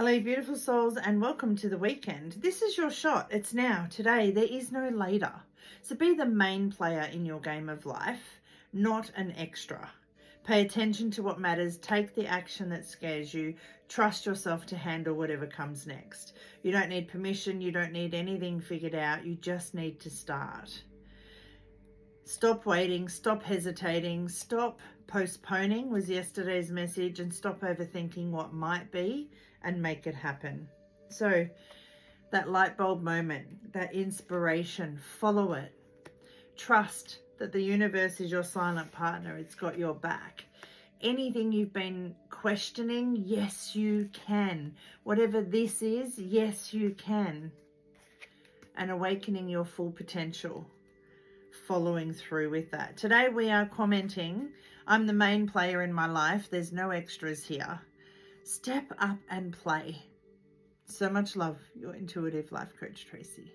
Hello, beautiful souls, and welcome to the weekend. This is your shot. It's now, today. There is no later. So be the main player in your game of life, not an extra. Pay attention to what matters. Take the action that scares you. Trust yourself to handle whatever comes next. You don't need permission. You don't need anything figured out. You just need to start. Stop waiting, stop hesitating, stop postponing was yesterday's message, and stop overthinking what might be and make it happen. So that light bulb moment, that inspiration, follow it. Trust that the universe is your silent partner. It's got your back. Anything you've been questioning, yes, you can. Whatever this is, yes, you can. And awakening your full potential. Following through with that. Today we are commenting, I'm the main player in my life. There's no extras here. Step up and play. So much love, your intuitive life coach, Tracy.